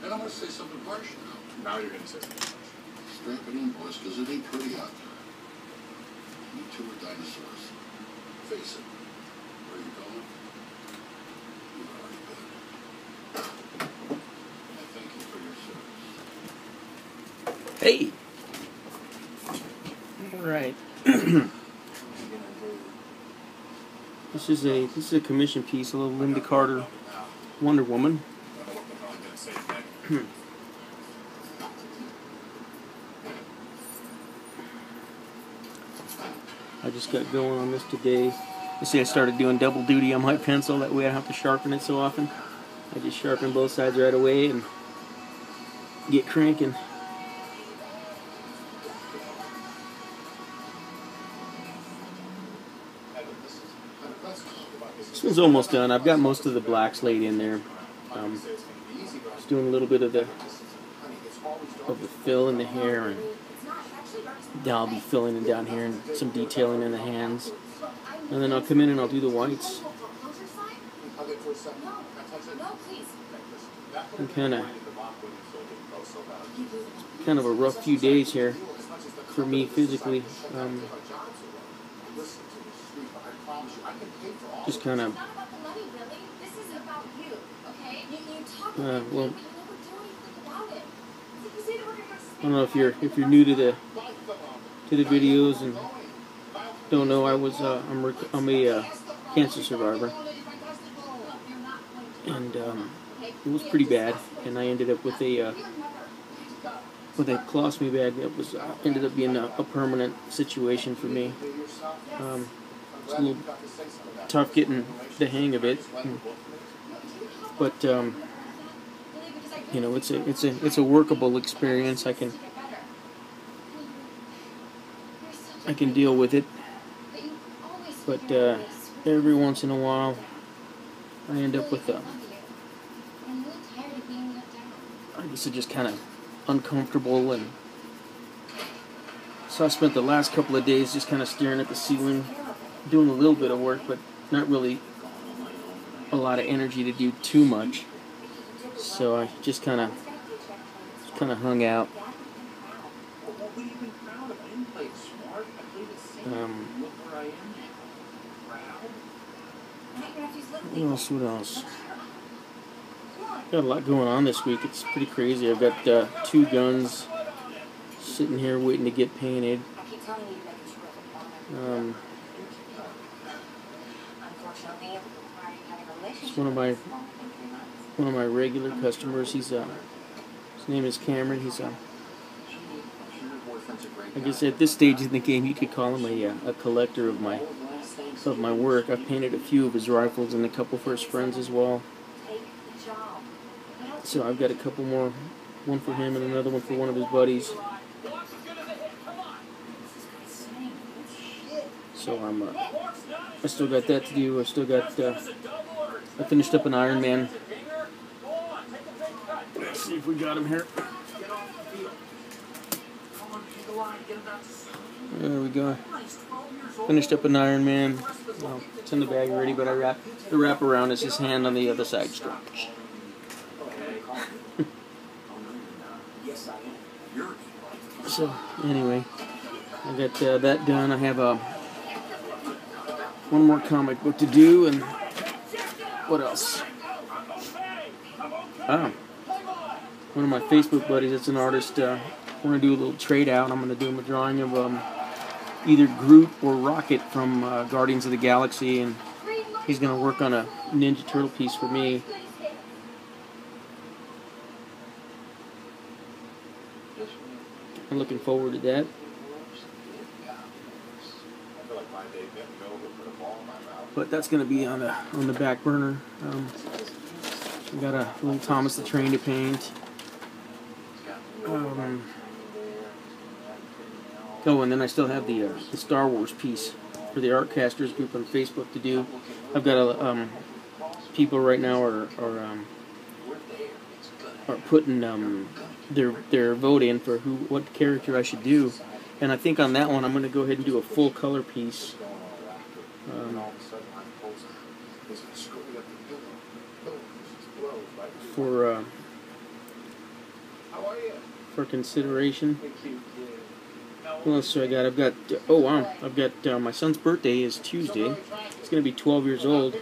And I'm going to say something harsh now. Now you're going to say something harsh. Strap it in, boys, because it ain't pretty out there. You two are dinosaurs. Face it. Where are you going? You've already been. I thank you for your service. Hey. All right. This is a commission piece, a little Linda Carter, Wonder Woman. I just got going on this today. You see, I started doing double duty on my pencil. That way I don't have to sharpen it so often. I just sharpen both sides right away and get cranking. This one's almost done. I've got most of the blacks laid in there. Just doing a little bit of the fill in the hair, and then I'll be filling in down here and some detailing in the hands. And then I'll come in and I'll do the whites. And kind of a rough few days here for me physically. Just kind of well, I don't know if you're new to the videos and don't know. I'm a cancer survivor, and it was pretty bad. And I ended up with a colostomy bag that was ended up being a permanent situation for me. It's a little tough getting the hang of it, but you know, it's a workable experience. I can deal with it, but every once in a while I end up with I guess it's just kind of uncomfortable, and so I spent the last couple of days just kind of staring at the ceiling, doing a little bit of work, but not really a lot of energy to do too much. So I just kind of hung out. What else? Got a lot going on this week. It's pretty crazy. I've got 2 guns sitting here waiting to get painted. It's one of my regular customers. His name is Cameron. He's I guess at this stage in the game you could call him a collector of my work. I've painted a few of his rifles and a couple for his friends as well. So I've got a couple more, one for him and another one for one of his buddies. So I still got that to do. I still got I finished up an Iron Man. Let's see if we got him here. There we go. Finished up an Iron Man. Well, it's in the bag already, but the wrap around is his hand on the other side. So anyway, I got that done. I have one more comic book to do, and what else? One of my Facebook buddies that's an artist. We're going to do a little trade out. I'm going to do him a drawing of either Groot or Rocket from Guardians of the Galaxy, and he's going to work on a Ninja Turtle piece for me. I'm looking forward to that. But that's going to be on the back burner. We got a little Thomas the Train to paint. Oh, and then I still have the Star Wars piece for the Artcasters group on Facebook to do. I've got people right now are putting their vote in for what character I should do, and I think on that one I'm going to go ahead and do a full color piece. for consideration. What else do I got? I've got, oh wow, I've got, my son's birthday is Tuesday. He's going to be 12 years old.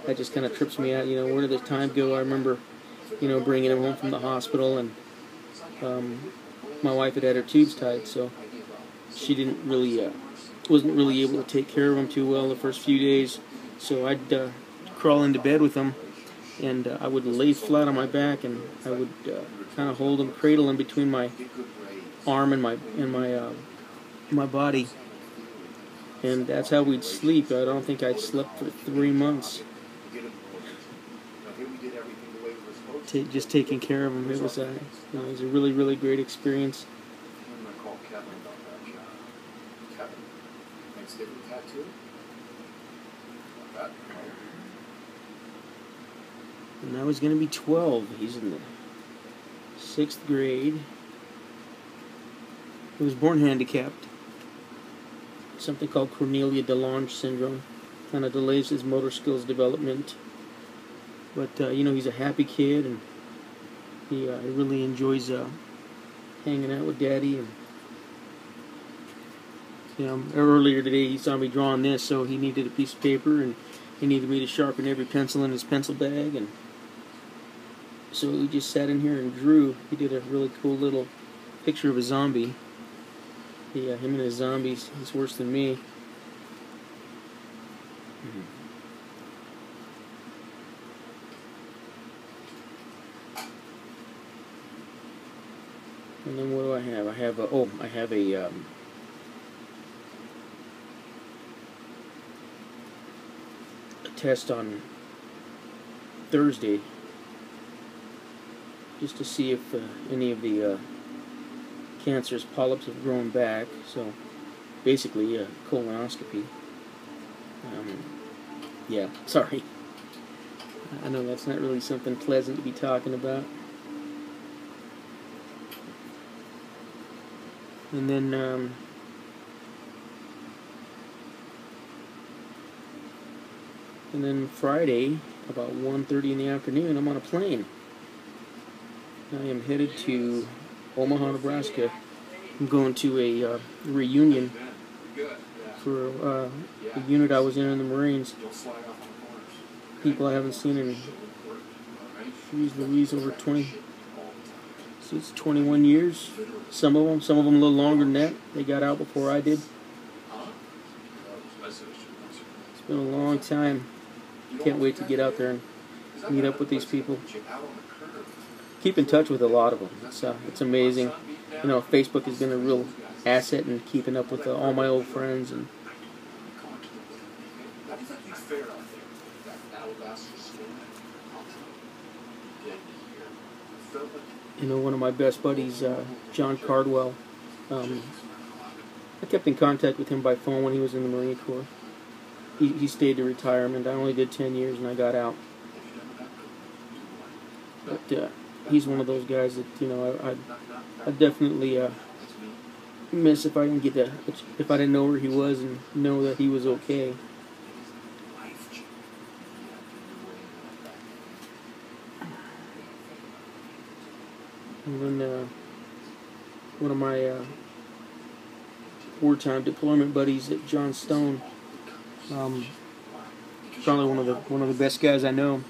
That just kind of trips me out, you know, where did the time go? I remember, you know, bringing him home from the hospital, and my wife had her tubes tied, so she didn't really, wasn't really able to take care of him too well the first few days. So I'd crawl into bed with him, and I would lay flat on my back, and I would kind of hold him, cradle him between my arm and my body, and that's how we'd sleep. I don't think I'd slept for 3 months. Just taking care of him. It was a really, really great experience. I'm gonna call Kevin about that job. Kevin, Thanksgiving tattoo? That? And now he's going to be 12. He's in the 6th grade. He was born handicapped. Something called Cornelia de Lange syndrome. Kind of delays his motor skills development. But, you know, he's a happy kid, and he really enjoys hanging out with Daddy. And, you know, earlier today he saw me drawing this, so he needed a piece of paper, and he needed me to sharpen every pencil in his pencil bag. And so we just sat in here and drew. He did a really cool little picture of a zombie. Yeah, him and his zombies, he's worse than me. And then what do I have? I have a test on Thursday, just to see if any of the cancerous polyps have grown back. So basically a colonoscopy. Yeah, sorry. I know that's not really something pleasant to be talking about. And then Friday, about 1:30 in the afternoon, I'm on a plane. I am headed to Omaha, Nebraska. I'm going to a reunion for a unit I was in the Marines. People I haven't seen in, geez Louise, over 20. So it's 21 years. Some of them a little longer than that. They got out before I did. It's been a long time. Can't wait to get out there and meet up with these people. Keep in touch with a lot of them. It's amazing. You know, Facebook has been a real asset in keeping up with all my old friends. And you know, one of my best buddies, John Cardwell, I kept in contact with him by phone when he was in the Marine Corps. He stayed to retirement. I only did 10 years and I got out. But he's one of those guys that, you know, I definitely miss if I didn't know where he was and know that he was okay. And then one of my wartime deployment buddies, John Stone, probably one of the best guys I know,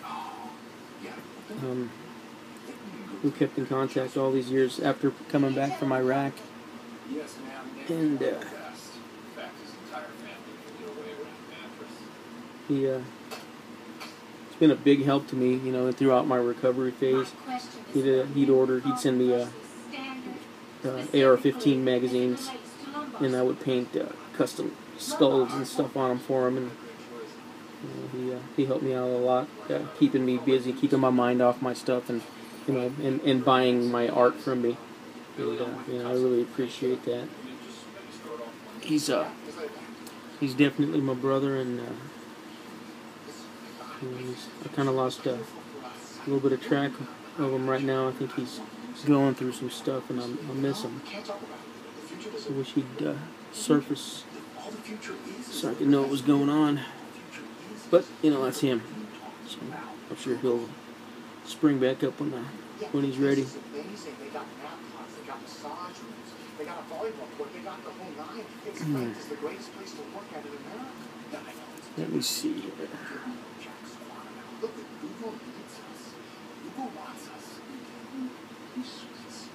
who kept in contact all these years after coming back from Iraq. And it's been a big help to me, you know, throughout my recovery phase. He'd send me AR-15 magazines, and I would paint custom skulls and stuff on them for him. And he helped me out a lot, keeping me busy, keeping my mind off my stuff, and you know, and buying my art from me. And you know, I really appreciate that. He's definitely my brother, and you know, I kind of lost a little bit of track of him right now. I think he's going through some stuff, and I miss him. I wish he'd surface so I could know what was going on. But you know, that's him. So I'm sure spring back up when he's ready. This is amazing. They got nap pods, they got massage rooms, they got a volleyball court, they got the whole nine. It's ranked as the greatest place to work at in America. Yeah, I know. Let me see here. Look at Google needs us. Google wants us. You sweets.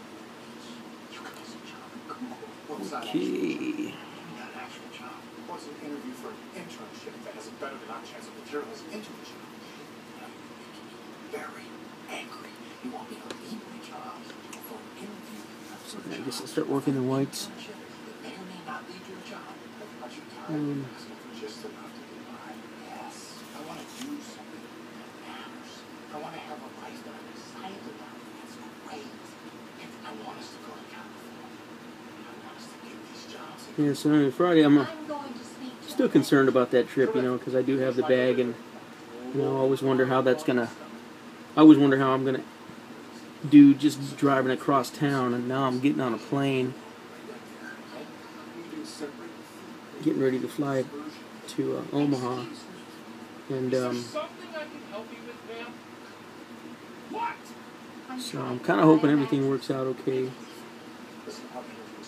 You can also job at Google. What was that? Okay. Not an actual job. What's an interview for an internship that has a better than not chance of material as an internship? Very angry. You want me to leave my job for an interview? I guess I'll start working the whites. May or may not leave your job. Are you tired? Asking for just enough to get by. Yes. I want to do something that matters. I want to have a life that I'm excited about. That's great. And I want us to go to California. I want us to get these jobs. Yeah, so anyway, Friday I'm still concerned about that trip, because I do have the bag, and I always wonder how that's gonna. I always wonder how I'm gonna do just driving across town, and now I'm getting on a plane, getting ready to fly to Omaha, and so I'm kind of hoping everything works out okay.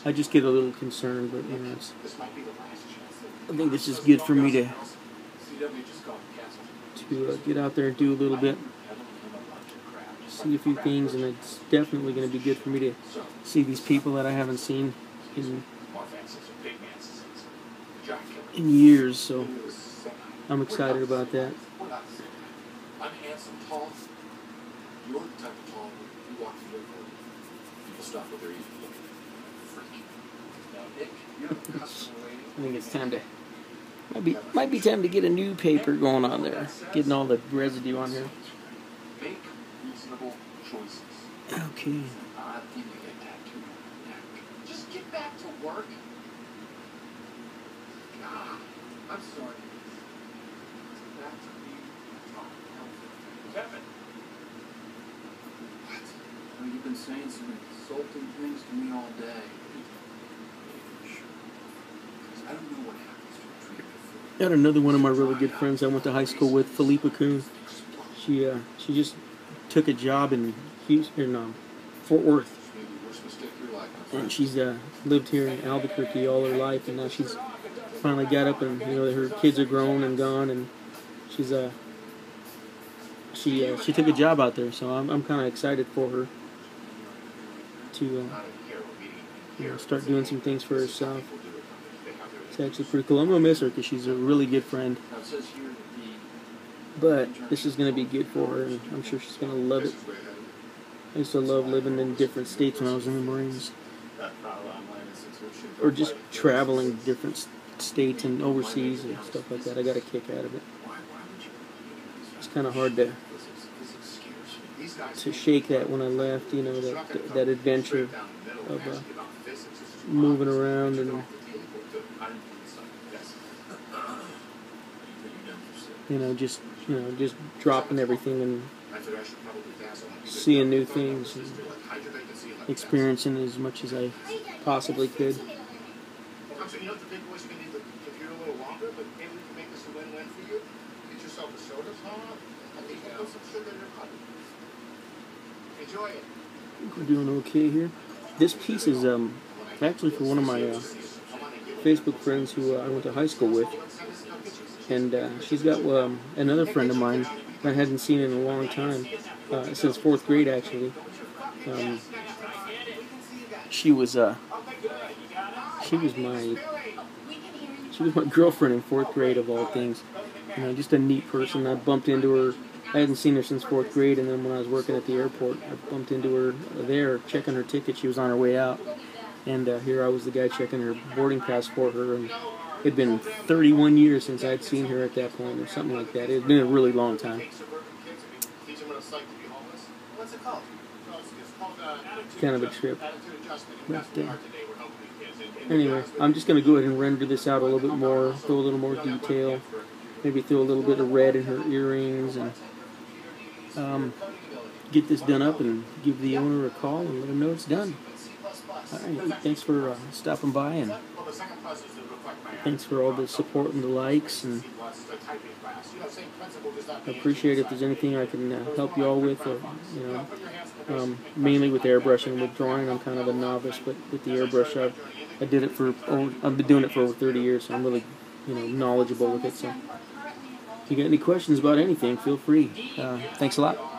I just get a little concerned, but I think this is good for me to get out there and do a little bit, see a few things, and it's definitely going to be good for me to see these people that I haven't seen in years, so I'm excited about that. I'm handsome, tall. You're the type of tall you walk through the airport. People stop what they're eating, looking at you. Now, Nick, you're the customer waiting. I think it's time to might be time to get a new paper going on there, getting all the residue on here. Make reasonable choices. Okay. Odd thing to get tattooed on your neck. Just get back to work. God, I'm sorry. Back to me. Kevin. What? Well, you've been saying some insulting things to me all day. I don't know what happens to a tree before. Got another one of my really good friends I went to high school with, Philippa Kuhn. She just took a job in Fort Worth, and she's lived here in Albuquerque all her life, and now she's finally got up, and her kids are grown and gone, and she's she took a job out there, so I'm kind of excited for her to start doing some things for herself. It's actually pretty cool. I'm gonna miss her because she's a really good friend. But this is going to be good for her, and I'm sure she's going to love it. I used to love living in different states when I was in the Marines. Or just traveling different states and overseas and stuff like that. I got a kick out of it. It's kind of hard to shake that when I left, that adventure of moving around and just dropping everything and seeing new things and experiencing as much as I possibly could. You know the big boys are going to need the computer a little longer, but maybe we can make this a win-win for you. Get yourself a soda, and you can put some sugar in your cup. Enjoy it. I think we're doing okay here. This piece is actually for one of my Facebook friends who I went to high school with. And she's got another friend of mine that I hadn't seen in a long time, since 4th grade actually. She was my girlfriend in 4th grade of all things. Just a neat person. I bumped into her. I hadn't seen her since 4th grade, and then when I was working at the airport, I bumped into her there checking her ticket. She was on her way out, and here I was the guy checking her boarding pass for her. And it had been 31 years since I'd seen her at that point, or something like that. It had been a really long time. Kind of a trip. But, anyway, I'm just going to go ahead and render this out a little bit more, throw a little more detail, maybe throw a little bit of red in her earrings, and get this done up and give the owner a call and let him know it's done. All right, thanks for stopping by, and thanks for all the support and the likes, and I appreciate if there's anything I can help you all with, or, mainly with airbrushing. With drawing, I'm kind of a novice, but with the airbrush, I've been doing it for over 30 years, so I'm really, knowledgeable with it. So if you got any questions about anything, feel free. Thanks a lot.